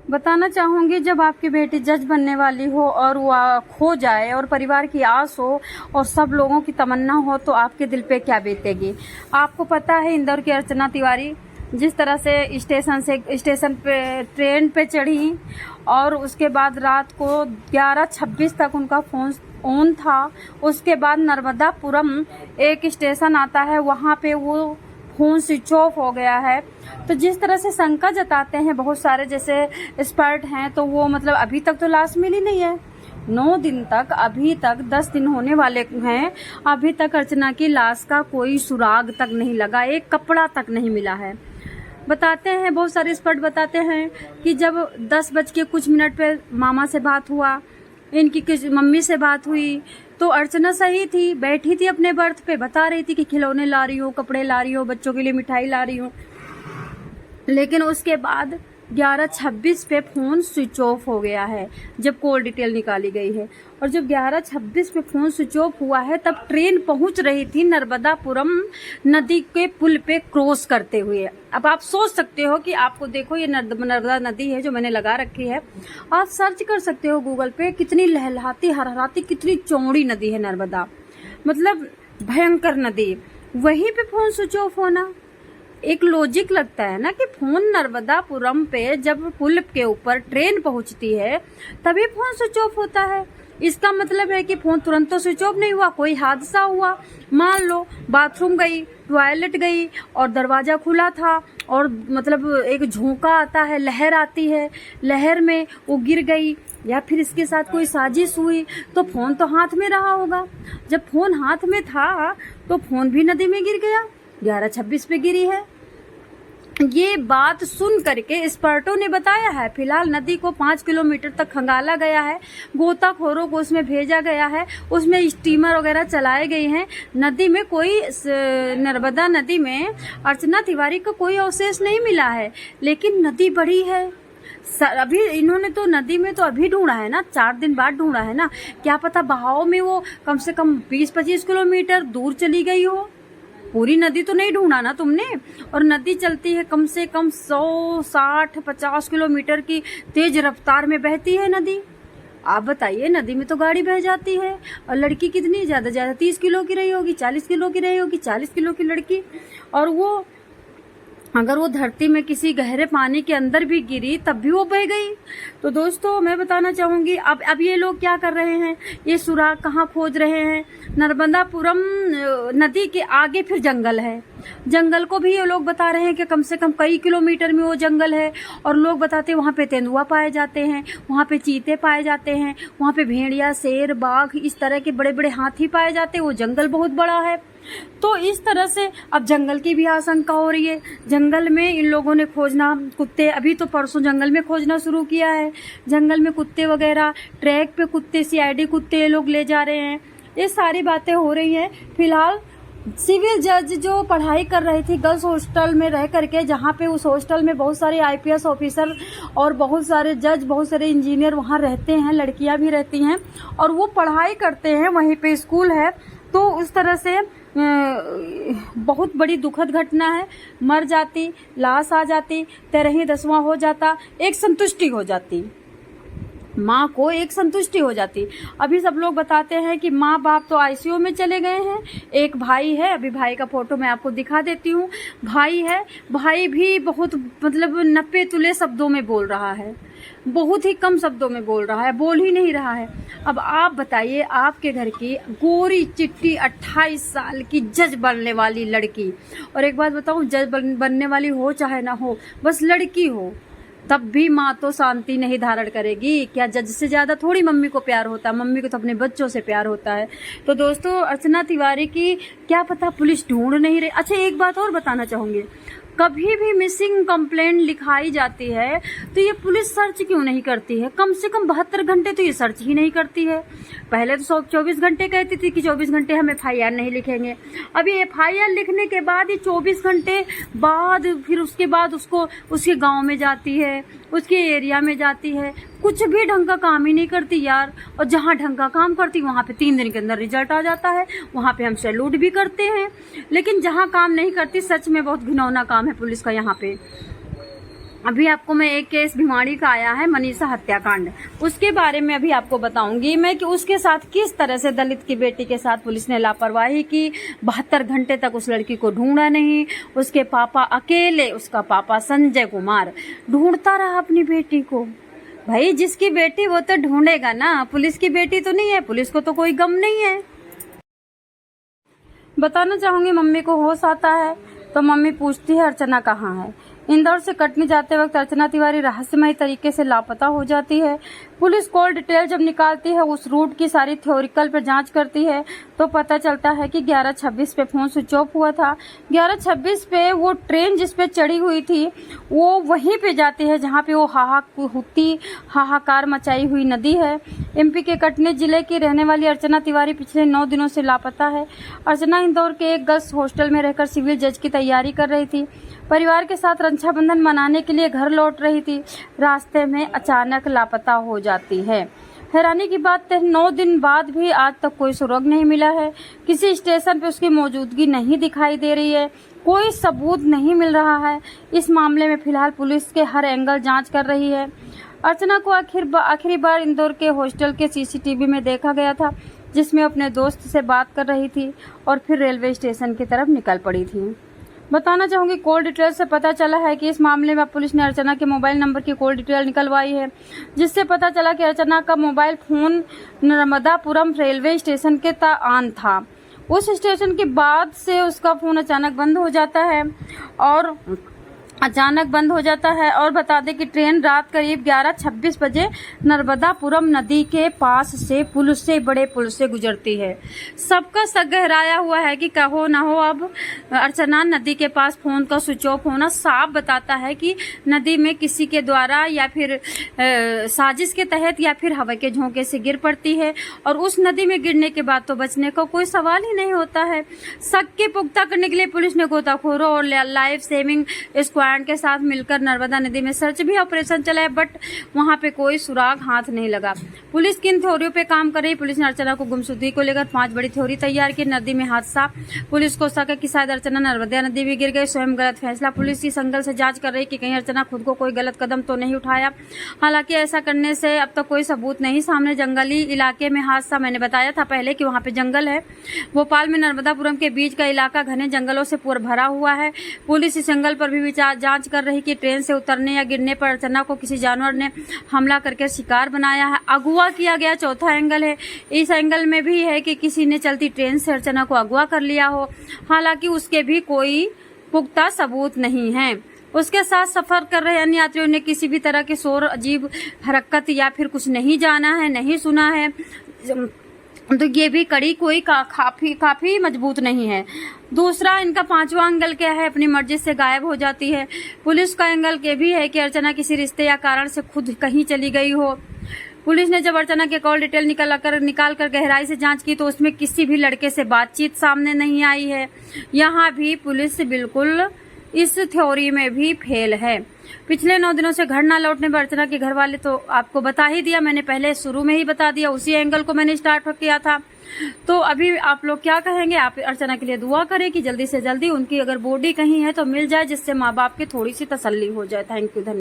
बताना चाहूँगी, जब आपकी बेटी जज बनने वाली हो और वो खो जाए और परिवार की आस हो और सब लोगों की तमन्ना हो, तो आपके दिल पे क्या बीतेगी। आपको पता है इंदौर की अर्चना तिवारी जिस तरह से स्टेशन पे ट्रेन पे चढ़ी और उसके बाद रात को 11:26 तक उनका फ़ोन ऑन था। उसके बाद नर्मदापुरम एक स्टेशन आता है, वहाँ पे वो फ़ोन स्विच ऑफ हो गया है। तो जिस तरह से शंका जताते हैं बहुत सारे जैसे एक्सपर्ट हैं, तो वो मतलब अभी तक तो लाश मिली नहीं है। 9 दिन तक, अभी तक 10 दिन होने वाले हैं, अभी तक अर्चना की लाश का कोई सुराग तक नहीं लगा, एक कपड़ा तक नहीं मिला है। बताते हैं बहुत सारे एक्सपर्ट बताते हैं कि जब 10 बज के कुछ मिनट पे मामा से बात हुआ, इनकी मम्मी से बात हुई, तो अर्चना सही थी, बैठी थी अपने बर्थ पे, बता रही थी कि खिलौने ला रही हूँ, कपड़े ला रही हूँ, बच्चों के लिए मिठाई ला रही हूँ। लेकिन उसके बाद 11:26 पे फ़ोन स्विच ऑफ हो गया है जब कॉल डिटेल निकाली गई है। और जब 11:26 पे फ़ोन स्विच ऑफ हुआ है, तब ट्रेन पहुंच रही थी नर्मदापुरम नदी के पुल पे क्रॉस करते हुए। अब आप सोच सकते हो कि आपको देखो ये नर्मदा नदी है जो मैंने लगा रखी है, आप सर्च कर सकते हो गूगल पे, कितनी लहलहाती हरहराती कितनी चौड़ी नदी है नर्मदा, मतलब भयंकर नदी। वहीं पे फ़ोन स्विच ऑफ होना एक लॉजिक लगता है ना, कि फोन नर्मदापुरम पे जब पुल के ऊपर ट्रेन पहुंचती है तभी फोन स्विच ऑफ होता है। इसका मतलब है कि फोन तुरंत तो स्विच ऑफ नहीं हुआ, कोई हादसा हुआ। मान लो बाथरूम गई, टॉयलेट गई और दरवाजा खुला था और मतलब एक झोंका आता है, लहर आती है, लहर में वो गिर गई, या फिर इसके साथ कोई साजिश हुई, तो फोन तो हाथ में रहा होगा। जब फोन हाथ में था तो फोन भी नदी में गिर गया, 11:26 पे गिरी है। ये बात सुन करके एक्सपर्टों ने बताया है। फिलहाल नदी को 5 किलोमीटर तक खंगाला गया है, गोताखोरों को उसमें भेजा गया है, उसमें स्टीमर वगैरह चलाए गए हैं। नदी में कोई, नर्मदा नदी में अर्चना तिवारी का कोई अवशेष नहीं मिला है, लेकिन नदी बड़ी है। अभी इन्होंने तो नदी में तो अभी ढूंढा है ना, 4 दिन बाद ढूंढा है ना, क्या पता बहाव में वो कम से कम 20-25 किलोमीटर दूर चली गई हो। पूरी नदी तो नहीं ढूंढा ना तुमने। और नदी चलती है कम से कम 100-60-50 किलोमीटर की तेज रफ्तार में बहती है नदी। आप बताइए, नदी में तो गाड़ी बह जाती है। और लड़की कितनी ज्यादा 30 किलो की रही होगी, 40 किलो की रही होगी, 40 किलो की लड़की। और वो अगर वो धरती में किसी गहरे पानी के अंदर भी गिरी तब भी वो बह गई। तो दोस्तों मैं बताना चाहूंगी, अब ये लोग क्या कर रहे हैं, ये सुराग कहाँ खोज रहे हैं। नर्मदापुरम नदी के आगे फिर जंगल है, जंगल को भी ये लोग बता रहे हैं कि कम से कम कई किलोमीटर में वो जंगल है। और लोग बताते हैं वहाँ पे तेंदुआ पाए जाते हैं, वहाँ पे चीते पाए जाते हैं, वहाँ पे भेड़िया, शेर, बाघ, इस तरह के बड़े बड़े हाथी पाए जाते हैं। वो जंगल बहुत बड़ा है। तो इस तरह से अब जंगल की भी आशंका हो रही है। जंगल में इन लोगों ने खोजना, कुत्ते, अभी तो परसों जंगल में खोजना शुरू किया है। जंगल में कुत्ते वगैरह, ट्रैक पे कुत्ते, CID कुत्ते ये लोग ले जा रहे हैं। ये सारी बातें हो रही हैं। फिलहाल सिविल जज जो पढ़ाई कर रही थी गर्ल्स हॉस्टल में रह करके, जहाँ पे उस हॉस्टल में बहुत सारे IPS ऑफिसर और बहुत सारे जज, बहुत सारे इंजीनियर वहाँ रहते हैं, लड़कियाँ भी रहती हैं और वो पढ़ाई करते हैं, वहीं पे स्कूल है। तो उस तरह से बहुत बड़ी दुखद घटना है। मर जाती, लाश आ जाती, 13वीं-10वां हो जाता, एक संतुष्टि हो जाती, माँ को एक संतुष्टि हो जाती। अभी सब लोग बताते हैं कि माँ बाप तो ICU में चले गए हैं। एक भाई है, अभी भाई का फोटो मैं आपको दिखा देती हूँ। भाई है, भाई भी बहुत मतलब 90 तुले शब्दों में बोल रहा है, बहुत ही कम शब्दों में बोल रहा है, बोल ही नहीं रहा है। अब आप बताइए, आपके घर की गोरी चिट्टी 28 साल की जज बनने वाली लड़की, और एक बात बताऊं, जज बनने वाली हो चाहे ना हो, बस लड़की हो, तब भी माँ तो शांति नहीं धारण करेगी। क्या जज से ज्यादा थोड़ी मम्मी को प्यार होता है, मम्मी को तो अपने बच्चों से प्यार होता है। तो दोस्तों अर्चना तिवारी की क्या पता पुलिस ढूंढ नहीं रही। अच्छा एक बात और बताना चाहूंगी, कभी भी मिसिंग कंप्लेंट लिखाई जाती है तो ये पुलिस सर्च क्यों नहीं करती है? कम से कम 72 घंटे तो ये सर्च ही नहीं करती है। पहले तो 24 घंटे कहती थी कि 24 घंटे हम FIR नहीं लिखेंगे। अभी FIR लिखने के बाद ये 24 घंटे बाद फिर उसके बाद उसको उसके गांव में जाती है, उसके एरिया में जाती है, कुछ भी ढंग का काम ही नहीं करती यार। और जहाँ ढंग का काम करती वहाँ पे 3 दिन के अंदर रिजल्ट आ जाता है, वहाँ पे हम सैल्यूट भी करते हैं। लेकिन जहाँ काम नहीं करती, सच में बहुत घिनौना काम है पुलिस का यहाँ पे। अभी आपको मैं एक केस भिवाड़ी का आया है, मनीषा हत्याकांड, उसके बारे में अभी आपको बताऊंगी मैं कि उसके साथ किस तरह से दलित की बेटी के साथ पुलिस ने लापरवाही की। 72 घंटे तक उस लड़की को ढूंढा नहीं। उसके पापा अकेले, उसका पापा संजय कुमार ढूंढता रहा अपनी बेटी को। भाई जिसकी बेटी वो तो ढूंढेगा ना, पुलिस की बेटी तो नहीं है, पुलिस को तो कोई गम नहीं है। बताना चाहूंगी मम्मी को होश आता है तो मम्मी पूछती है अर्चना कहाँ है। इंदौर से कटनी जाते वक्त अर्चना तिवारी रहस्यमय तरीके से लापता हो जाती है। पुलिस कॉल डिटेल जब निकालती है, उस रूट की सारी थ्योरिकल पर जांच करती है तो पता चलता है कि 11:26 पे फोन स्विच ऑफ हुआ था। 11:26 पे वो ट्रेन जिस पे चढ़ी हुई थी वो वहीं पे जाती है जहां पे वो हाहाकार मचाई हुई नदी है। एमपी के कटनी जिले की रहने वाली अर्चना तिवारी पिछले 9 दिनों से लापता है। अर्चना इंदौर के एक गर्ल्स हॉस्टल में रहकर सिविल जज की तैयारी कर रही थी। परिवार के साथ रक्षाबंधन मनाने के लिए घर लौट रही थी। रास्ते में अचानक लापता हो जाती है। हैरानी की बात है 9 दिन बाद भी आज तक कोई सुराग नहीं मिला है। किसी स्टेशन पे उसकी मौजूदगी नहीं दिखाई दे रही है। कोई सबूत नहीं मिल रहा है। इस मामले में फिलहाल पुलिस के हर एंगल जांच कर रही है। अर्चना को आखिरी बार इंदौर के हॉस्टल के सीसीटीवी में देखा गया था, जिसमें अपने दोस्त से बात कर रही थी और फिर रेलवे स्टेशन की तरफ निकल पड़ी थी। बताना चाहूंगी कॉल डिटेल से पता चला है कि इस मामले में पुलिस ने अर्चना के मोबाइल नंबर की कॉल डिटेल निकलवाई है, जिससे पता चला कि अर्चना का mobile phone Narmadapuram railway station के ऑन था। उस स्टेशन के बाद से उसका फोन अचानक बंद हो जाता है और बता दें कि ट्रेन रात करीब 11:26 बजे नर्मदापुरम नदी के पास से बड़े पुल से गुजरती है। सबका शक गहराया हुआ है कि कहो ना हो अब अर्चना नदी के पास फोन का स्विच ऑफ होना साफ बताता है कि नदी में किसी के द्वारा या फिर साजिश के तहत या फिर हवा के झोंके से गिर पड़ती है और उस नदी में गिरने के बाद तो बचने का कोई सवाल ही नहीं होता है। शक के पुख्ता करने के लिए पुलिस ने गोताखोरों और लाइफ सेविंग स्क्वाड के साथ मिलकर नर्मदा नदी में सर्च भी ऑपरेशन चलाया, बट वहां पे कोई सुराग हाथ नहीं लगा। पुलिस किन थ्योरियों पे काम कर रही? पुलिस ने अर्चना को गुमशुदगी को लेकर 5 बड़ी थ्योरी तैयार की। नदी में हादसा, पुलिस को शक है कि शायद अर्चना नर्मदा नदी में गिर गई, स्वयं गलत फैसला। पुलिस इस एंगल से जांच कर रही कि कहीं अर्चना खुद को कोई गलत कदम तो नहीं उठाया। हालांकि ऐसा करने से अब तक कोई सबूत नहीं सामने। जंगली इलाके में हादसा, मैंने बताया था पहले कि वहां पे जंगल है। भोपाल में नर्मदापुरम के बीच का इलाका घने जंगलों से पूरा भरा हुआ है। पुलिस इस एंगल पर भी जांच कर रही कि ट्रेन से उतरने या गिरने पर अर्चना को किसी जानवर ने हमला करके शिकार बनाया है। अगवा किया गया चौथा एंगल है। इस एंगल में भी है कि किसी ने चलती ट्रेन से अर्चना को अगवा कर लिया हो, हालांकि उसके भी कोई पुख्ता सबूत नहीं है। उसके साथ सफर कर रहे अन्य यात्रियों ने किसी भी तरह के शोर, अजीब हरकत या फिर कुछ नहीं जाना है, नहीं सुना है, तो ये भी कड़ी कोई काफी मजबूत नहीं है। दूसरा, इनका 5वां एंगल क्या है? अपनी मर्जी से गायब हो जाती है। पुलिस का एंगल के भी है कि अर्चना किसी रिश्ते या कारण से खुद कहीं चली गई हो। पुलिस ने जब अर्चना के कॉल डिटेल निकाल कर गहराई से जांच की तो उसमें किसी भी लड़के से बातचीत सामने नहीं आई है। यहाँ भी पुलिस बिल्कुल इस थ्योरी में भी फेल है। पिछले 9 दिनों से घर न लौटने पर अर्चना के घर वाले तो आपको बता ही दिया, मैंने पहले शुरू में ही बता दिया, उसी एंगल को मैंने स्टार्ट किया था। तो अभी आप लोग क्या कहेंगे? आप अर्चना के लिए दुआ करें कि जल्दी से जल्दी उनकी अगर बॉडी कहीं है तो मिल जाए, जिससे माँ बाप की थोड़ी सी तसल्ली हो जाए। थैंक यू, धन्यवाद।